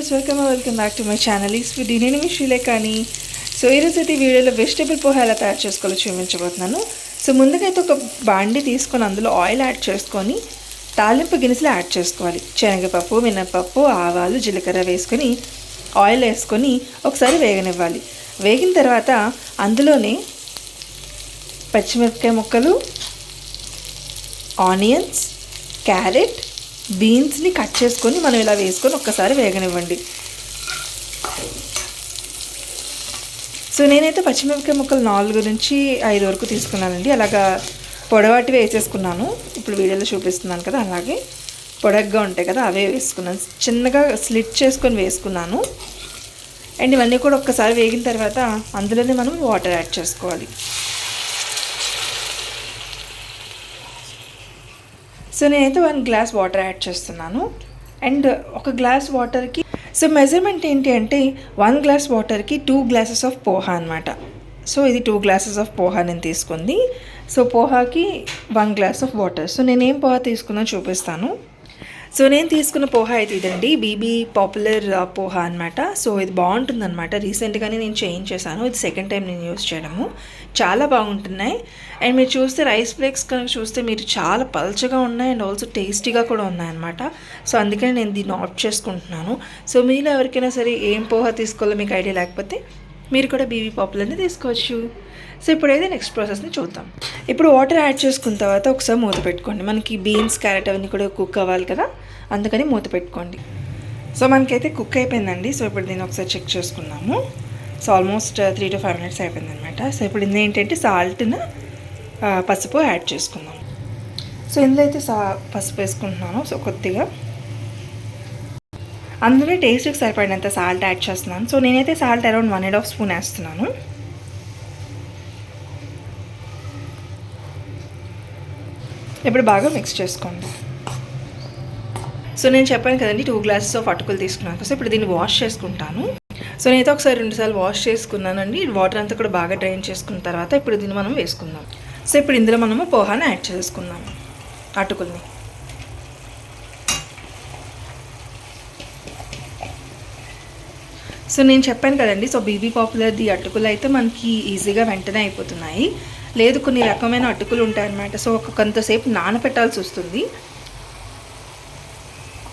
Viewers welcome back to my channel. ఈ video నేను మీ శ్రీలేఖని. So ఈరోజు అయితే వీడియోలో వెజిటేబుల్ పోహా ఎలా తయారు చేసుకోవాలో చూపించబోతున్నాను. సో ముందుకైతే ఒక బాండి తీసుకొని అందులో ఆయిల్ యాడ్ చేసుకొని తాలింపు గిన్నెలు యాడ్ చేసుకోవాలి. శనగపప్పు, మినపప్పు, ఆవాలు, జీలకర్ర వేసుకొని ఆయిల్ వేసుకొని ఒకసారి వేగనివ్వాలి. వేగిన తర్వాత అందులోనే పచ్చిమిరపకాయ ముక్కలు, ఆనియన్స్, క్యారెట్, బీన్స్ని కట్ చేసుకొని మనం ఇలా వేసుకొని ఒక్కసారి వేగనివ్వండి. సో నేనైతే పచ్చిమిరపకాయ ముక్కలు 4 నుంచి 5 వరకు తీసుకున్నానండి. అలాగా పొడవాటి వేసేసుకున్నాను. ఇప్పుడు వీడియోలో చూపిస్తున్నాను కదా, అలాగే పొడగ్గా ఉంటాయి కదా అవే వేసుకున్నాను. చిన్నగా స్లిట్ చేసుకొని వేసుకున్నాను. అండ్ ఇవన్నీ కూడా ఒక్కసారి వేగిన తర్వాత అందులోనే మనం వాటర్ యాడ్ చేసుకోవాలి. సో నేనైతే 1 గ్లాస్ వాటర్ యాడ్ చేస్తున్నాను. అండ్ ఒక గ్లాస్ వాటర్కి సో మెజర్మెంట్ ఏంటి అంటే 1 గ్లాస్ వాటర్కి 2 గ్లాసెస్ ఆఫ్ పోహా అనమాట. సో ఇది 2 గ్లాసెస్ ఆఫ్ పోహా నేను తీసుకుంది. సో పోహాకి 1 గ్లాస్ ఆఫ్ వాటర్. సో నేనేం పోహా తీసుకున్నా చూపిస్తాను. సో నేను తీసుకున్న పోహా అయితే ఇదండి, బీబీ పాపులర్ పోహా అనమాట. సో ఇది బాగుంటుంది అనమాట. రీసెంట్గానే నేను చేంజ్ చేశాను. ఇది సెకండ్ టైం నేను యూజ్ చేయడము. చాలా బాగుంటున్నాయి. అండ్ మీరు చూస్తే రైస్ ఫ్లేక్స్ కనుక చూస్తే మీరు చాలా పల్చగా ఉన్నాయి అండ్ ఆల్సో టేస్టీగా కూడా ఉన్నాయన్నమాట. సో అందుకని నేను దీన్ని ఆఫ్ చేసుకుంటున్నాను. సో మీలో ఎవరికైనా సరే ఏం పోహా తీసుకోవాలో మీకు ఐడియా లేకపోతే మీరు కూడా బీబీ పాపులర్ని తీసుకోవచ్చు. సో ఇప్పుడైతే నెక్స్ట్ ప్రాసెస్ని చూద్దాం. ఇప్పుడు వాటర్ యాడ్ చేసుకున్న తర్వాత ఒకసారి మూత పెట్టుకోండి. మనకి బీన్స్, క్యారెట్ అవన్నీ కూడా కుక్ అవ్వాలి కదా, అందుకని మూత పెట్టుకోండి. సో మనకైతే కుక్ అయిపోయిందండి. సో ఇప్పుడు దీన్ని ఒకసారి చెక్ చేసుకున్నాము. సో ఆల్మోస్ట్ 3 to 5 minutes అయిపోయింది అనమాట. సో ఇప్పుడు ఇందులో ఏంటంటే సాల్ట్ను, పసుపు యాడ్ చేసుకుందాం. సో ఇందులో అయితే పసుపు వేసుకుంటున్నాను. సో కొద్దిగా అందులో టేస్ట్కి సరిపడినంత సాల్ట్ యాడ్ చేస్తున్నాను. సో నేనైతే సాల్ట్ అరౌండ్ 1.5 స్పూన్ వేస్తున్నాను. ఇప్పుడు బాగా మిక్స్ చేసుకోండి. సో నేను చెప్పాను కదండి 2 గ్లాసెస్ ఆఫ్ అటుకులు తీసుకున్నాను. సో ఇప్పుడు దీన్ని వాష్ చేసుకుంటాను. సో నేనైతే ఒకసారి 2 సార్లు వాష్ చేసుకున్నానండి. వాటర్ అంతా కూడా బాగా డ్రైన్ చేసుకున్న తర్వాత ఇప్పుడు దీన్ని మనం వేసుకుందాం. సో ఇప్పుడు ఇందులో మనము పోహాను యాడ్ చేసుకుందాం, అటుకుల్ని. సో నేను చెప్పాను కదండి, సో బీబీ పాపులర్ది అటుకులు అయితే మనకి ఈజీగా వెంటనే అయిపోతున్నాయి. లేదు కొన్ని రకమైన అటుకులు ఉంటాయన్నమాట. సో కొంతసేపు నానబెట్టాల్సి వస్తుంది.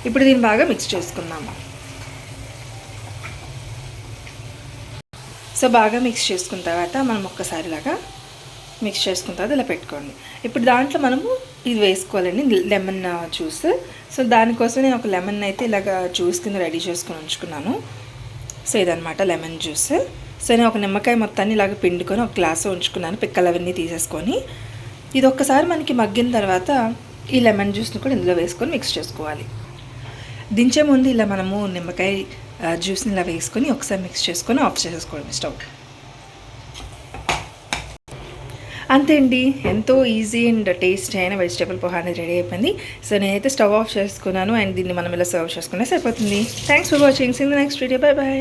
ఇప్పుడు దీన్ని బాగా మిక్స్ చేసుకుందాము. సో బాగా మిక్స్ చేసుకున్న తర్వాత మనం ఒక్కసారిలాగా మిక్స్ చేసుకున్న తర్వాత ఇలా పెట్టుకోండి. ఇప్పుడు దాంట్లో మనము ఇది వేసుకోవాలండి, లెమన్ జ్యూస్. సో దానికోసం నేను ఒక లెమన్ అయితే ఇలాగ జ్యూస్ కింద రెడీ చేసుకొని ఉంచుకున్నాను. సో ఇదనమాట లెమన్ జ్యూస్. సో నేను ఒక నిమ్మకాయ మొత్తాన్ని ఇలాగ పిండుకొని ఒక గ్లాసు ఉంచుకున్నాను, పిక్కలు అవన్నీ తీసేసుకొని. ఇది ఒక్కసారి మనకి మగ్గిన తర్వాత ఈ లెమన్ జ్యూస్ని కూడా ఇందులో వేసుకొని మిక్స్ చేసుకోవాలి. దించే ముందు ఇలా మనము నిమ్మకాయ జ్యూస్ని ఇలా వేసుకొని ఒకసారి మిక్స్ చేసుకొని ఆఫ్ చేసేసుకోవడం స్టవ్. అంతే అండి, ఎంతో ఈజీ అండ్ టేస్టీ అయిన వెజిటేబుల్ పోహా అనేది రెడీ అయిపోయింది. సో నేనైతే స్టవ్ ఆఫ్ చేసుకున్నాను అండ్ దీన్ని మనం ఇలా సర్వ్ చేసుకునే సరిపోతుంది. Thanks for watching. See you in the next video. Bye bye.